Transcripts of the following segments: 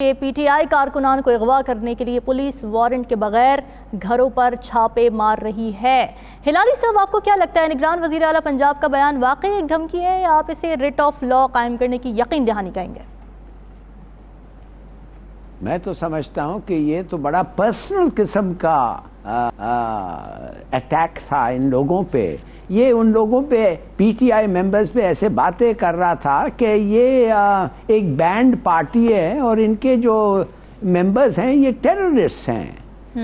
کہ P T I کارکنان کو اغوا کرنے کے لیے پولیس وارنٹ کے بغیر گھروں پر چھاپے مار رہی ہے۔ ہلالی صاحب، آپ کو کیا لگتا ہے نگران وزیر اعلیٰ پنجاب کا بیان واقعی ایک دھمکی ہے یا آپ اسے ریٹ آف لا قائم کرنے کی یقین دہانی کہیں گے؟ میں تو سمجھتا ہوں کہ یہ تو بڑا پرسنل قسم کا اٹیک تھا ان لوگوں پہ۔ یہ ان لوگوں پہ پی ٹی آئی ممبرز پہ ایسے باتیں کر رہا تھا کہ یہ ایک بینڈ پارٹی ہے اور ان کے جو ممبرز ہیں یہ ٹیررسٹ ہیں۔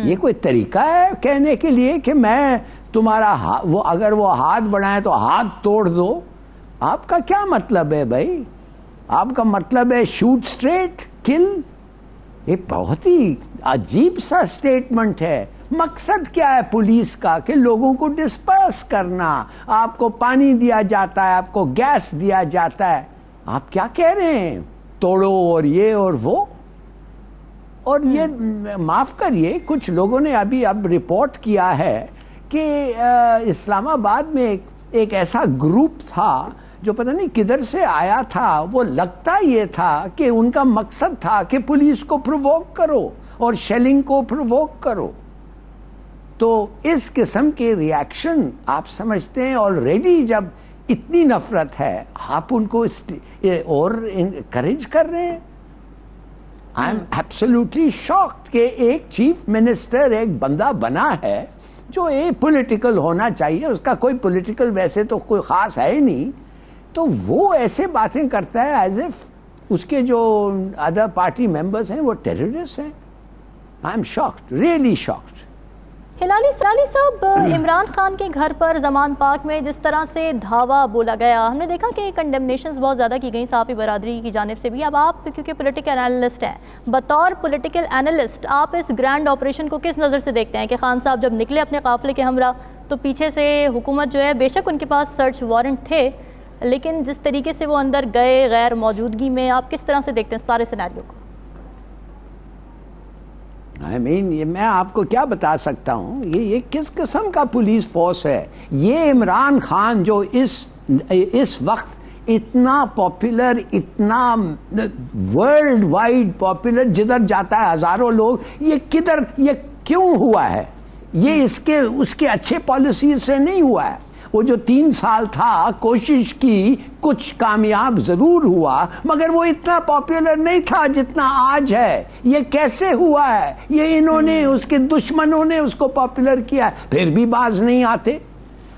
یہ کوئی طریقہ ہے کہنے کے لیے کہ میں تمہارا اگر وہ ہاتھ بڑھائیں تو ہاتھ توڑ دو؟ آپ کا کیا مطلب ہے بھائی؟ آپ کا مطلب ہے شوٹ اسٹریٹ کل؟ یہ بہت ہی عجیب سا سٹیٹمنٹ ہے۔ مقصد کیا ہے پولیس کا؟ کہ لوگوں کو ڈسپرس کرنا۔ آپ کو پانی دیا جاتا ہے، آپ کو گیس دیا جاتا ہے، آپ کیا کہہ رہے ہیں؟ توڑو اور یہ اور وہ۔ اور یہ معاف کریے، کچھ لوگوں نے اب رپورٹ کیا ہے کہ اسلام آباد میں ایک ایسا گروپ تھا جو پتہ نہیں کدھر سے آیا تھا۔ وہ لگتا یہ تھا کہ ان کا مقصد تھا کہ پولیس کو پرووک کرو اور شیلنگ کو پرووک کرو۔ تو اس قسم کے ریاکشن آپ سمجھتے ہیں آلریڈی جب اتنی نفرت ہے، آپ ان کو اور انکریج کر رہے ہیں۔ آئی ایم ایبسولوٹلی شاکڈ کہ ایک چیف منسٹر ایک بندہ بنا ہے جو ایک پولیٹیکل ہونا چاہیے، اس کا کوئی پولیٹیکل ویسے تو کوئی خاص ہے ہی نہیں، تو وہ ایسے باتیں کرتا ہے ایز اف اس کے جو ادر پارٹی ممبرز ہیں وہ ٹیررسٹ ہیں۔ I am shocked, really shocked. Hilali صاحب، عمران خان کے گھر پر زمان پاک میں جس طرح سے دھاوا بولا گیا، ہم نے دیکھا کہ کنڈمنیشنز بہت زیادہ کی گئیں صحافی برادری کی جانب سے بھی۔ اب آپ کیونکہ پولیٹیکل انالسٹ ہیں، بطور پولیٹیکل انالسٹ آپ اس گرینڈ آپریشن کو کس نظر سے دیکھتے ہیں کہ خان صاحب جب نکلے اپنے قافلے کے ہمراہ تو پیچھے سے حکومت جو ہے، بے شک ان کے پاس سرچ وارنٹ تھے، لیکن جس طریقے سے وہ اندر گئے غیر موجودگی میں، آپ کس طرح سے دیکھتے ہیں سارے سیناریو کو؟ یہ میں آپ کو کیا بتا سکتا ہوں، یہ کس قسم کا پولیس فورس ہے؟ یہ عمران خان جو اس وقت اتنا پاپولر، اتنا ورلڈ وائڈ پاپولر، جدھر جاتا ہے ہزاروں لوگ، یہ کیوں ہوا ہے؟ یہ اس کے اچھے پالیسیز سے نہیں ہوا ہے۔ وہ جو 3 سال تھا کوشش کی، کچھ کامیاب ضرور ہوا، مگر وہ اتنا پاپولر نہیں تھا جتنا آج ہے۔ یہ کیسے ہوا ہے؟ یہ انہوں نے، اس کے دشمنوں نے اس کو پاپولر کیا، پھر بھی باز نہیں آتے۔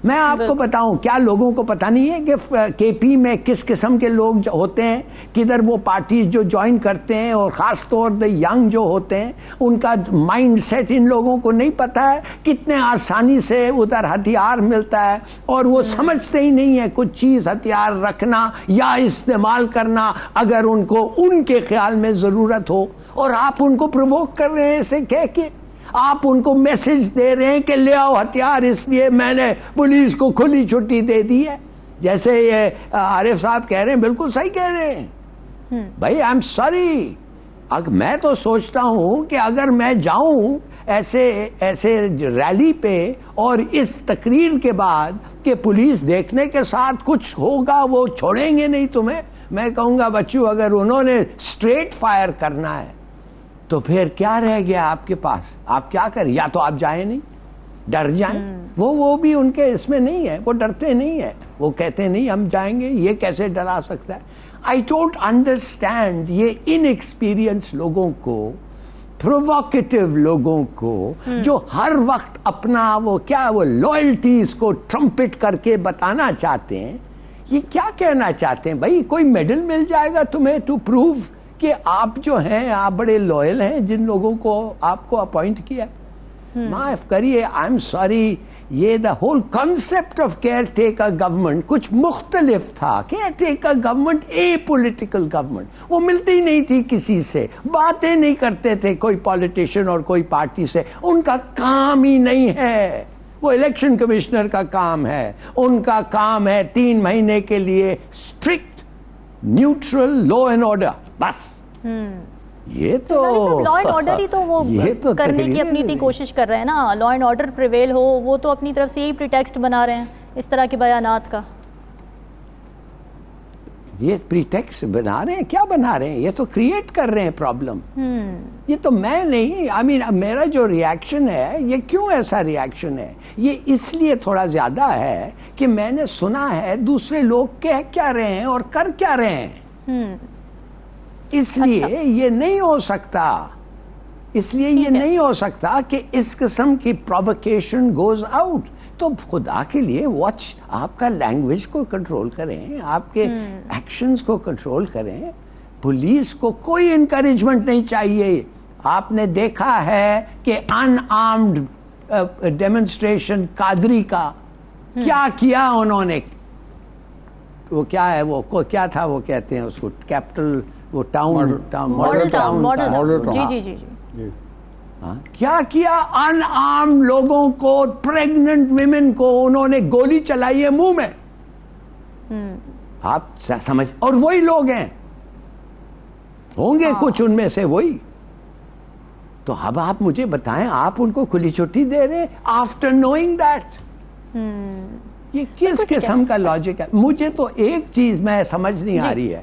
میں آپ کو بتاؤں، کیا لوگوں کو پتہ نہیں ہے کہ کے پی میں کس قسم کے لوگ ہوتے ہیں، کدھر وہ پارٹیز جو جوائن کرتے ہیں، اور خاص طور پہ ینگ جو ہوتے ہیں، ان کا مائنڈ سیٹ ان لوگوں کو نہیں پتہ ہے، کتنے آسانی سے ادھر ہتھیار ملتا ہے، اور وہ سمجھتے ہی نہیں ہے کچھ چیز ہتھیار رکھنا یا استعمال کرنا اگر ان کو ان کے خیال میں ضرورت ہو۔ اور آپ ان کو پرووک کر رہے ہیں اسے کہہ کے، آپ ان کو میسج دے رہے ہیں کہ لے آؤ ہتھیار، اس لیے میں نے پولیس کو کھلی چھٹی دے دی ہے۔ جیسے یہ عارف صاحب کہہ رہے ہیں، بالکل صحیح کہہ رہے ہیں بھائی۔ آئی ایم سوری، میں تو سوچتا ہوں کہ اگر میں جاؤں ایسے ریلی پہ اور اس تقریر کے بعد کہ پولیس دیکھنے کے ساتھ کچھ ہوگا، وہ چھوڑیں گے نہیں تمہیں، میں کہوں گا بچوں اگر انہوں نے اسٹریٹ فائر کرنا ہے تو پھر کیا رہ گیا آپ کے پاس؟ آپ کیا کریں؟ یا تو آپ جائیں نہیں، ڈر جائیں۔ وہ بھی ان کے اس میں نہیں ہے، وہ ڈرتے نہیں ہیں، وہ کہتے نہیں ہم جائیں گے۔ یہ کیسے ڈرا سکتا ہے؟ آئی ڈونٹ انڈرسٹینڈ یہ ان ایکسپیرئنس لوگوں کو، پرووکیٹو لوگوں کو، جو ہر وقت اپنا وہ لوئلٹیز کو ٹرمپٹ کر کے بتانا چاہتے ہیں۔ یہ کیا کہنا چاہتے ہیں بھائی؟ کوئی میڈل مل جائے گا تمہیں ٹو پروو کہ آپ جو ہیں، آپ بڑے لوئل ہیں جن لوگوں کو آپ کو اپوائنٹ کیا۔ معاف کریے، آئی ایم سوری، یہ the whole concept of care taker government کچھ مختلف تھا۔ Care taker government a political government, وہ ملتی نہیں تھی کسی سے، باتیں نہیں کرتے تھے کوئی پولیٹیشین اور کوئی پارٹی سے، ان کا کام ہی نہیں ہے۔ وہ الیکشن کمشنر کا کام ہے، ان کا کام ہے 3 مہینے کے لیے strict neutral law and order, بس۔ یہ تو لا اینڈ آرڈر ہی تو وہ کرنے کی اپنی اتنی کوشش کر رہے ہیں نا، لا اینڈ آرڈر پریویل ہو، وہ تو اپنی طرف سے یہی پریٹیکسٹ بنا رہے ہیں اس طرح کے بیانات کا۔ یہ پریٹیکس بنا رہے ہیں, کیا بنا رہے ہیں, یہ تو کریٹ کر رہے ہیں پرابلم. یہ تو میں نہیں, آئی مین میرا جو ریاکشن ہے, یہ کیوں ایسا ریاکشن ہے, یہ اس لیے تھوڑا زیادہ ہے کہ میں نے سنا ہے دوسرے لوگ کہہ کیا رہے ہیں اور کر کیا رہے ہیں, اس لیے یہ نہیں ہو سکتا, اس لیے یہ نہیں ہو سکتا کہ اس قسم کی پرووکیشن گوز آؤٹ. تو خدا کے لیے واچ, آپ کا لینگویج کو کنٹرول کریں, آپ کے ایکشنز کو کنٹرول کریں. پولیس کو کوئی انکریجمنٹ نہیں چاہیے. آپ نے دیکھا ہے کہ ان آرمڈ ڈیمونسٹریشن قادری کا کیا کیا انہوں نے, وہ کیا ہے, وہ کیا تھا, وہ کہتے ہیں اس کو کیپٹل, وہ ٹاؤن ماڈل ٹاؤن, جی جی جی, کیا کیا ان آرم لوگوں کو, پریگننٹ ویمن کو انہوں نے گولی چلائی ہے منہ میں. آپ سمجھ, اور وہی لوگ ہیں, ہوں گے کچھ ان میں سے وہی. تو اب آپ مجھے بتائیں, آپ ان کو کھلی چھٹی دے رہے آفٹر نوئنگ دیٹ, یہ کس قسم کا لاجک ہے؟ مجھے تو ایک چیز میں سمجھ نہیں آ رہی ہے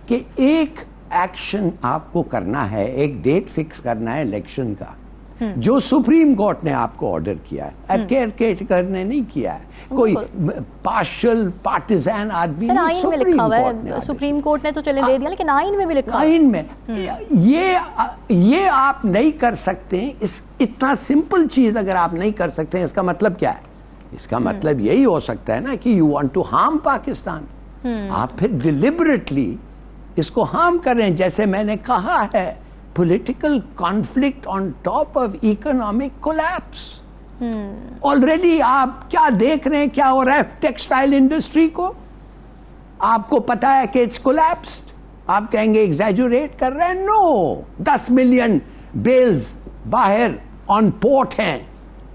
کہ ایک ایکشن آپ کو کرنا ہے, ایک ڈیٹ فکس کرنا ہے الیکشن کا, جو سپریم کورٹ نے آپ کو آرڈر کیا ہے, ایڈوکیٹ نے نہیں کیا ہے, کوئی پارشل پارٹیزن آدمی نہیں, سپریم کورٹ نے تو چلے دے دیا, لیکن آئین میں بھی لکھا ہے, آئین میں یہ آپ نہیں کر سکتے. اتنا سمپل چیز اگر آپ نہیں کر سکتے, اس کا مطلب کیا ہے؟ اس کا مطلب یہی ہو سکتا ہے نا کہ you want to harm Pakistan. آپ پھر ڈیلیبریٹلی اس کو ہارم کر رہے ہیں. جیسے میں نے کہا ہے, political conflict on top of economic collapse. Already آپ کیا دیکھ رہے ہیں, کیا ہو رہا ہے ٹیکسٹائل انڈسٹری کو, آپ کو پتا ہے کہ اٹس کولیپسڈ. آپ کہیں گے ایگزیجوریٹ کر رہے ہیں, نو, 10 ملین بیلز باہر آن پورٹ ہیں,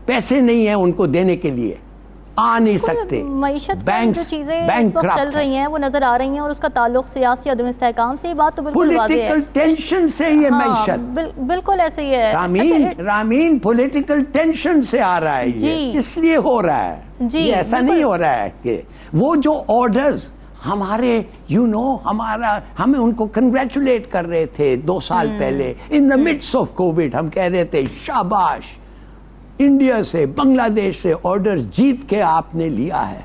پیسے نہیں ہیں ان کو دینے کے لیے, آ نہیں سکتے. معیشت میں جو چیزیں اس وقت چل رہی ہیں وہ نظر آ رہی ہیں, اور اس کا تعلق سیاسی عدم استحکام سے, یہ بات تو بالکل واضح ہے. پولیٹیکل ٹینشن سے یہ معیشت, بالکل ایسے ہی ہے رامین, پولیٹیکل ٹینشن سے آ رہا ہے یہ, اس لیے ہو رہا ہے. یہ ایسا نہیں ہو رہا ہے کہ وہ جو آرڈرز ہمارے ہمیں ان کو کنگریچولیٹ کر رہے تھے 2 سال پہلے ان دا مڈس آف کووڈ, ہم کہہ رہے تھے شاباش, انڈیا سے, بنگلہ دیش سے آرڈر جیت کے آپ نے لیا ہے,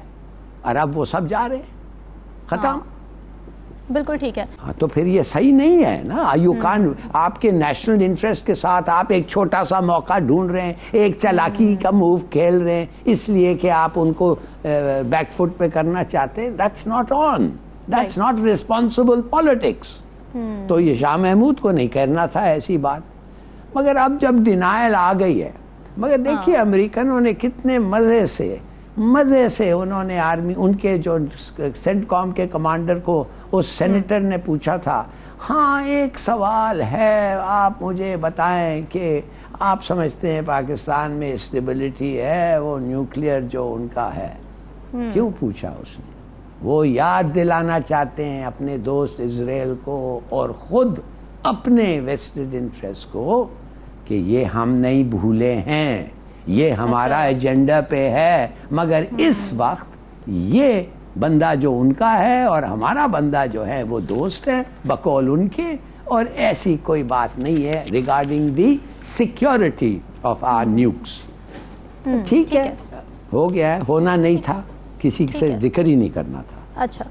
اور اب وہ سب جا رہے ہیں, ختم. بالکل ٹھیک ہے. تو پھر یہ صحیح نہیں ہے نا. آپ کے نیشنل انٹرسٹ کے ساتھ آپ ایک چھوٹا سا موقع ڈھونڈ رہے ہیں, ایک چالاکی کا موو کھیل رہے ہیں, اس لیے کہ آپ ان کو بیک فٹ پہ کرنا چاہتے ہیں. That's not on, that's not responsible politics. تو یہ شاہ محمود کو نہیں کرنا تھا ایسی بات, مگر اب جب ڈینائل آ گئی ہے. مگر دیکھیے امریکنوں نے کتنے مزے سے انہوں نے آرمی, ان کے جو سینٹ کام کے کمانڈر کو اس سینیٹر نے پوچھا تھا, ہاں ایک سوال ہے, آپ مجھے بتائیں کہ آپ سمجھتے ہیں پاکستان میں اسٹیبلٹی ہے, وہ نیوکلیئر جو ان کا ہے. کیوں پوچھا اس نے؟ وہ یاد دلانا چاہتے ہیں اپنے دوست اسرائیل کو اور خود اپنے ویسٹڈ انٹرسٹ کو کہ یہ ہم نہیں بھولے ہیں, یہ ہمارا ایجنڈا پہ ہے, مگر اس وقت یہ بندہ جو ان کا ہے اور ہمارا بندہ جو ہے وہ دوست ہے بقول ان کے, اور ایسی کوئی بات نہیں ہے regarding the security of our nukes. ٹھیک ہے, ہو گیا ہے, ہونا نہیں تھا, کسی سے ذکر ہی نہیں کرنا تھا. اچھا.